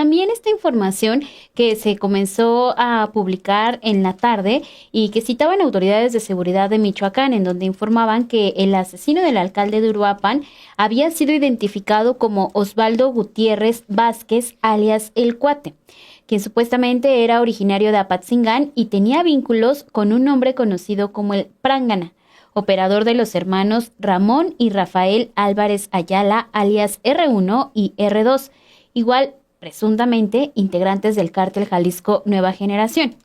también esta información que se comenzó a publicar en la tarde y que citaban autoridades de seguridad de Michoacán, en donde informaban que el asesino del alcalde de Uruapan había sido identificado como Osvaldo Gutiérrez Vázquez, alias El Cuate, quien supuestamente era originario de Apatzingán y tenía vínculos con un hombre conocido como el Prángana, operador de los hermanos Ramón y Rafael Álvarez Ayala, alias R1 y R2, igual presuntamente integrantes del cártel Jalisco Nueva Generación.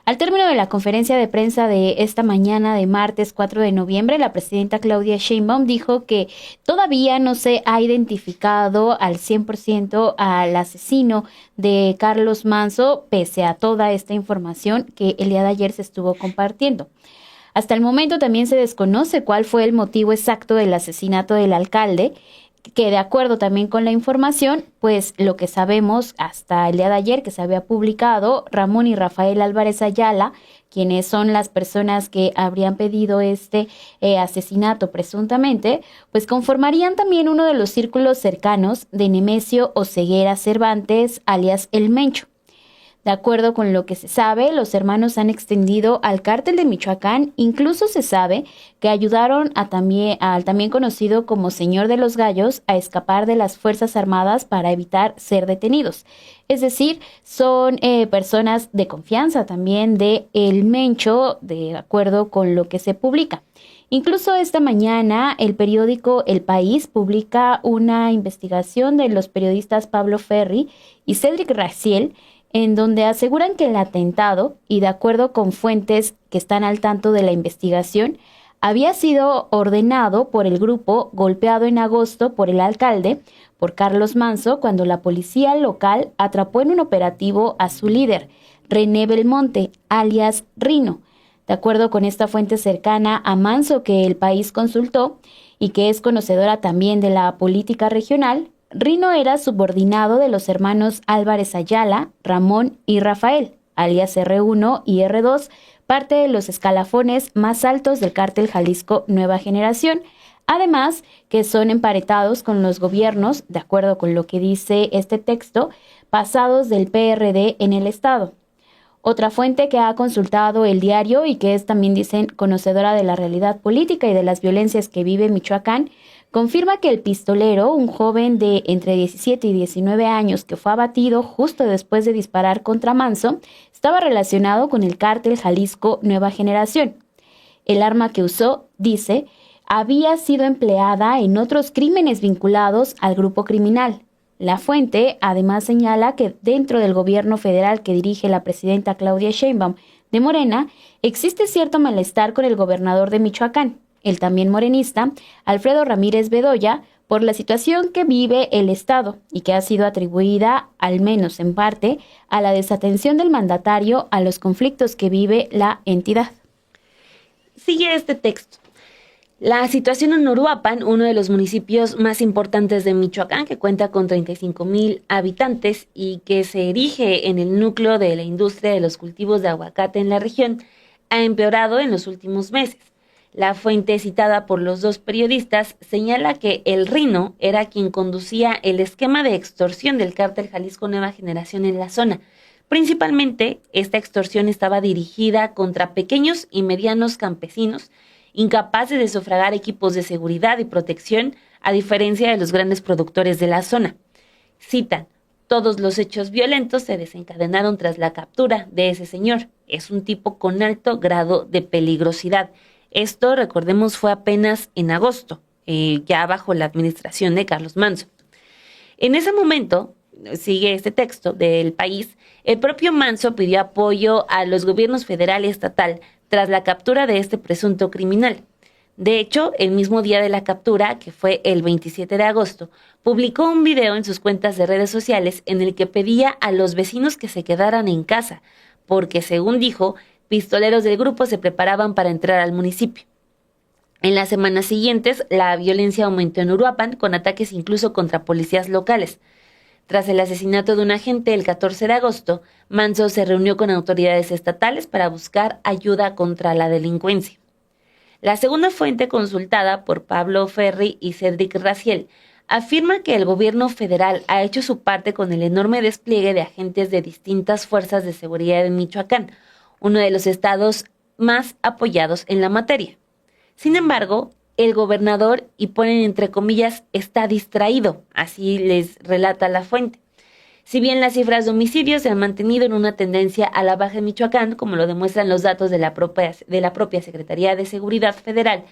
Al término de la conferencia de prensa de esta mañana de martes 4 de noviembre, la presidenta Claudia Sheinbaum dijo que todavía no se ha identificado al 100% al asesino de Carlos Manzo, pese a toda esta información que el día de ayer se estuvo compartiendo. Hasta el momento también se desconoce cuál fue el motivo exacto del asesinato del alcalde, que de acuerdo también con la información, pues lo que sabemos hasta el día de ayer que se había publicado, Ramón y Rafael Álvarez Ayala, quienes son las personas que habrían pedido este asesinato presuntamente, pues conformarían también uno de los círculos cercanos de Nemesio Oseguera Cervantes, alias El Mencho. De acuerdo con lo que se sabe, los hermanos han extendido al cártel de Michoacán, incluso se sabe que ayudaron al también conocido como Señor de los Gallos a escapar de las Fuerzas Armadas para evitar ser detenidos. Es decir, son personas de confianza también de El Mencho, de acuerdo con lo que se publica. Incluso esta mañana el periódico El País publica una investigación de los periodistas Pablo Ferri y Cédric Raciel, en donde aseguran que el atentado, y de acuerdo con fuentes que están al tanto de la investigación, había sido ordenado por el grupo golpeado en agosto por el alcalde, por Carlos Manzo, cuando la policía local atrapó en un operativo a su líder, René Belmonte, alias Rino. De acuerdo con esta fuente cercana a Manzo que El País consultó y que es conocedora también de la política regional, Rino era subordinado de los hermanos Álvarez Ayala, Ramón y Rafael, alias R1 y R2, parte de los escalafones más altos del cártel Jalisco Nueva Generación, además que son emparentados con los gobiernos, de acuerdo con lo que dice este texto, pasados del PRD en el estado. Otra fuente que ha consultado el diario y que es también, dicen, conocedora de la realidad política y de las violencias que vive Michoacán, confirma que el pistolero, un joven de entre 17 y 19 años que fue abatido justo después de disparar contra Manzo, estaba relacionado con el cártel Jalisco Nueva Generación. El arma que usó, dice, había sido empleada en otros crímenes vinculados al grupo criminal. La fuente además señala que dentro del gobierno federal que dirige la presidenta Claudia Sheinbaum de Morena, existe cierto malestar con el gobernador de Michoacán, el también morenista, Alfredo Ramírez Bedoya, por la situación que vive el estado y que ha sido atribuida, al menos en parte, a la desatención del mandatario a los conflictos que vive la entidad. Sigue este texto. La situación en Uruapan, uno de los municipios más importantes de Michoacán, que cuenta con 35,000 habitantes y que se erige en el núcleo de la industria de los cultivos de aguacate en la región, ha empeorado en los últimos meses. La fuente citada por los dos periodistas señala que el Rino era quien conducía el esquema de extorsión del cártel Jalisco Nueva Generación en la zona. Principalmente, esta extorsión estaba dirigida contra pequeños y medianos campesinos, incapaces de sufragar equipos de seguridad y protección, a diferencia de los grandes productores de la zona. Citan, todos los hechos violentos se desencadenaron tras la captura de ese señor. Es un tipo con alto grado de peligrosidad. Esto, recordemos, fue apenas en agosto, ya bajo la administración de Carlos Manzo. En ese momento, sigue este texto del País, el propio Manzo pidió apoyo a los gobiernos federal y estatal tras la captura de este presunto criminal. De hecho, el mismo día de la captura, que fue el 27 de agosto, publicó un video en sus cuentas de redes sociales en el que pedía a los vecinos que se quedaran en casa, porque, según dijo, pistoleros del grupo se preparaban para entrar al municipio. En las semanas siguientes, la violencia aumentó en Uruapan, con ataques incluso contra policías locales. Tras el asesinato de un agente el 14 de agosto, Manzo se reunió con autoridades estatales para buscar ayuda contra la delincuencia. La segunda fuente consultada por Pablo Ferri y Cédric Raciel afirma que el gobierno federal ha hecho su parte con el enorme despliegue de agentes de distintas fuerzas de seguridad en Michoacán, uno de los estados más apoyados en la materia. Sin embargo, el gobernador, y ponen entre comillas, está distraído, así les relata la fuente. Si bien las cifras de homicidios se han mantenido en una tendencia a la baja en Michoacán, como lo demuestran los datos de la propia Secretaría de Seguridad Federal,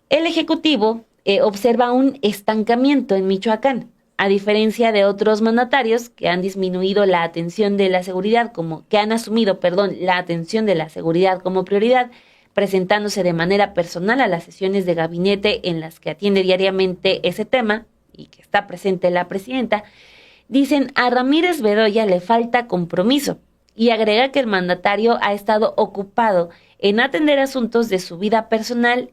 el Ejecutivo observa un estancamiento en Michoacán, a diferencia de otros mandatarios que han disminuido la atención de la seguridad que han asumido, la atención de la seguridad como prioridad, presentándose de manera personal a las sesiones de gabinete en las que atiende diariamente ese tema y que está presente la presidenta. Dicen, a Ramírez Bedoya le falta compromiso, y agrega que el mandatario ha estado ocupado en atender asuntos de su vida personal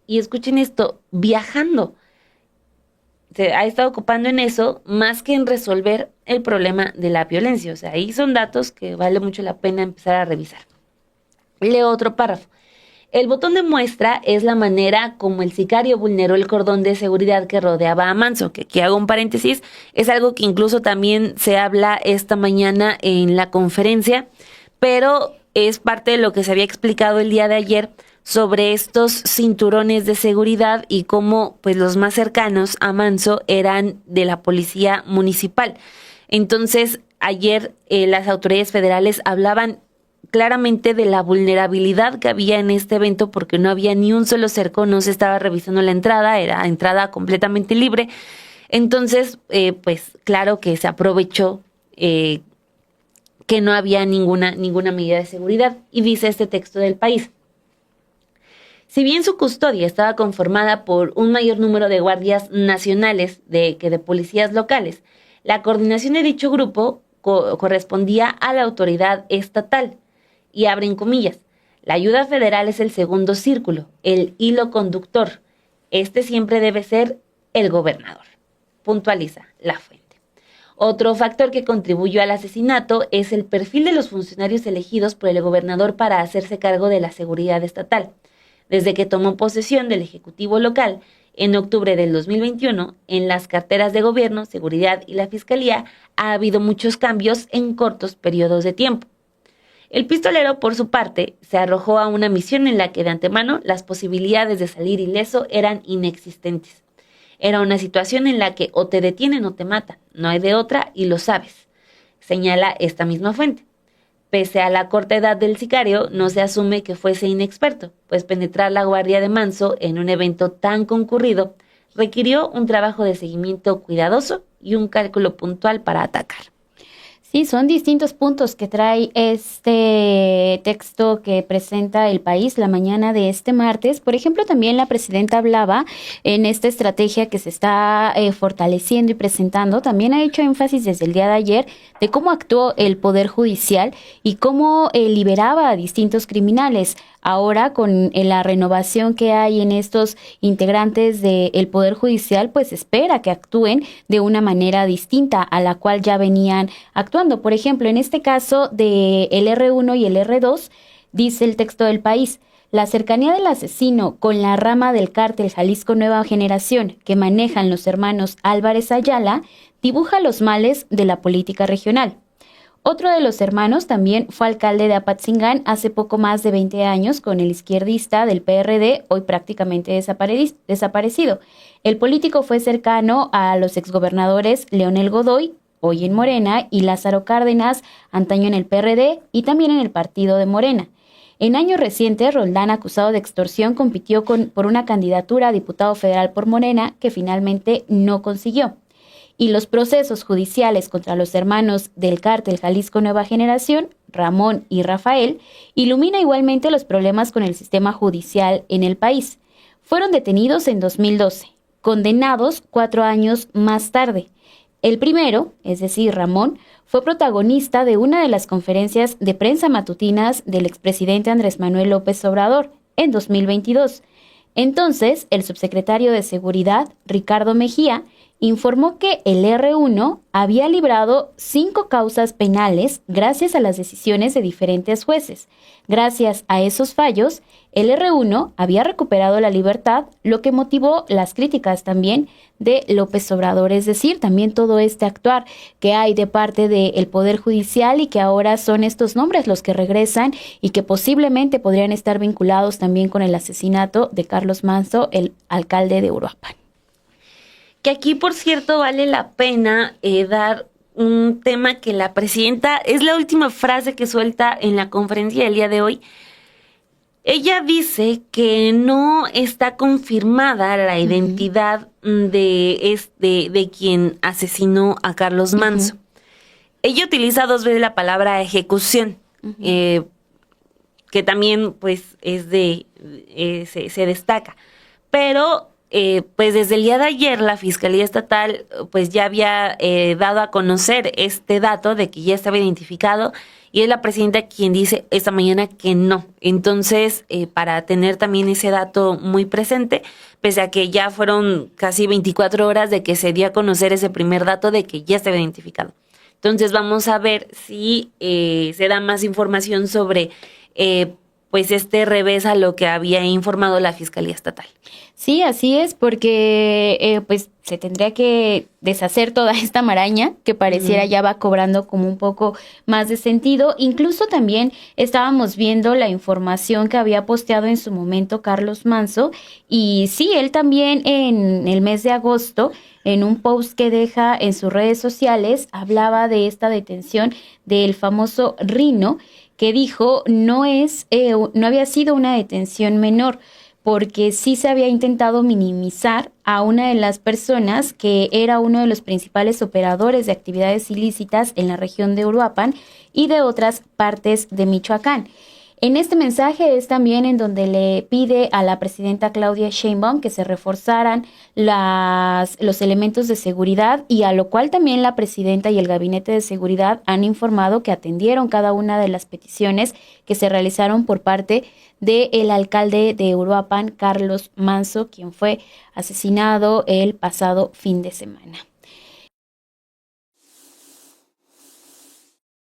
y, escuchen esto, viajando. Se ha estado ocupando en eso más que en resolver el problema de la violencia. O sea, ahí son datos que vale mucho la pena empezar a revisar. Leo otro párrafo. El botón de muestra es la manera como el sicario vulneró el cordón de seguridad que rodeaba a Manso, que aquí hago un paréntesis, es algo que incluso también se habla esta mañana en la conferencia, pero es parte de lo que se había explicado el día de ayer sobre estos cinturones de seguridad y cómo pues los más cercanos a Manso eran de la policía municipal. Entonces, ayer las autoridades federales hablaban claramente de la vulnerabilidad que había en este evento porque no había ni un solo cerco, no se estaba revisando la entrada, era entrada completamente libre. Entonces, pues claro que se aprovechó que no había ninguna medida de seguridad, y dice este texto del País. Si bien su custodia estaba conformada por un mayor número de guardias nacionales que de policías locales, la coordinación de dicho grupo correspondía a la autoridad estatal. Y abren comillas, la ayuda federal es el segundo círculo, el hilo conductor. Este siempre debe ser el gobernador, puntualiza la fuente. Otro factor que contribuyó al asesinato es el perfil de los funcionarios elegidos por el gobernador para hacerse cargo de la seguridad estatal. Desde que tomó posesión del Ejecutivo local, en octubre del 2021, en las carteras de gobierno, seguridad y la fiscalía, ha habido muchos cambios en cortos periodos de tiempo. El pistolero, por su parte, se arrojó a una misión en la que de antemano las posibilidades de salir ileso eran inexistentes. Era una situación en la que o te detienen o te matan, no hay de otra y lo sabes, señala esta misma fuente. Pese a la corta edad del sicario, no se asume que fuese inexperto, pues penetrar la guardia de Manso en un evento tan concurrido requirió un trabajo de seguimiento cuidadoso y un cálculo puntual para atacar. Sí, son distintos puntos que trae este texto que presenta El País la mañana de este martes. Por ejemplo, también la presidenta hablaba en esta estrategia que se está fortaleciendo y presentando. También ha hecho énfasis desde el día de ayer de cómo actuó el Poder Judicial y cómo liberaba a distintos criminales. Ahora, con la renovación que hay en estos integrantes del Poder Judicial, pues espera que actúen de una manera distinta a la cual ya venían actuando. Por ejemplo, en este caso de el R1 y el R2, dice el texto del País, la cercanía del asesino con la rama del cártel Jalisco Nueva Generación que manejan los hermanos Álvarez Ayala dibuja los males de la política regional. Otro de los hermanos también fue alcalde de Apatzingán hace poco más de 20 años con el izquierdista del PRD, hoy prácticamente desaparecido. El político fue cercano a los exgobernadores Leonel Godoy, hoy en Morena, y Lázaro Cárdenas, antaño en el PRD y también en el partido de Morena. En años recientes, Roldán, acusado de extorsión, compitió por una candidatura a diputado federal por Morena que finalmente no consiguió. Y los procesos judiciales contra los hermanos del cártel Jalisco Nueva Generación, Ramón y Rafael, ilumina igualmente los problemas con el sistema judicial en el país. Fueron detenidos en 2012, condenados 4 años más tarde. El primero, es decir, Ramón, fue protagonista de una de las conferencias de prensa matutinas del expresidente Andrés Manuel López Obrador en 2022. Entonces, el subsecretario de Seguridad, Ricardo Mejía, informó que el R1 había librado 5 causas penales gracias a las decisiones de diferentes jueces. Gracias a esos fallos, el R1 había recuperado la libertad, lo que motivó las críticas también de López Obrador, es decir, también todo este actuar que hay de parte del Poder Judicial y que ahora son estos nombres los que regresan y que posiblemente podrían estar vinculados también con el asesinato de Carlos Manzo, el alcalde de Uruapan. Que aquí, por cierto, vale la pena dar un tema que la presidenta, es la última frase que suelta en la conferencia del día de hoy. Ella dice que no está confirmada la identidad de quien asesinó a Carlos Manzo. Ella utiliza 2 veces la palabra ejecución, que también pues es se destaca. Pero pues desde el día de ayer la Fiscalía Estatal pues ya había dado a conocer este dato de que ya estaba identificado, y es la presidenta quien dice esta mañana que no. Entonces, para tener también ese dato muy presente, pese a que ya fueron casi 24 horas de que se dio a conocer ese primer dato de que ya estaba identificado. Entonces vamos a ver si se da más información sobre pues este revés a lo que había informado la Fiscalía Estatal. Sí, así es, porque pues se tendría que deshacer toda esta maraña que pareciera ya va cobrando como un poco más de sentido. Incluso también estábamos viendo la información que había posteado en su momento Carlos Manzo, y sí, él también en el mes de agosto, en un post que deja en sus redes sociales, hablaba de esta detención del famoso Rino, que dijo no había sido una detención menor, porque sí se había intentado minimizar a una de las personas que era uno de los principales operadores de actividades ilícitas en la región de Uruapan y de otras partes de Michoacán. En este mensaje es también en donde le pide a la presidenta Claudia Sheinbaum que se reforzaran los elementos de seguridad, y a lo cual también la presidenta y el gabinete de seguridad han informado que atendieron cada una de las peticiones que se realizaron por parte del alcalde de Uruapan, Carlos Manzo, quien fue asesinado el pasado fin de semana.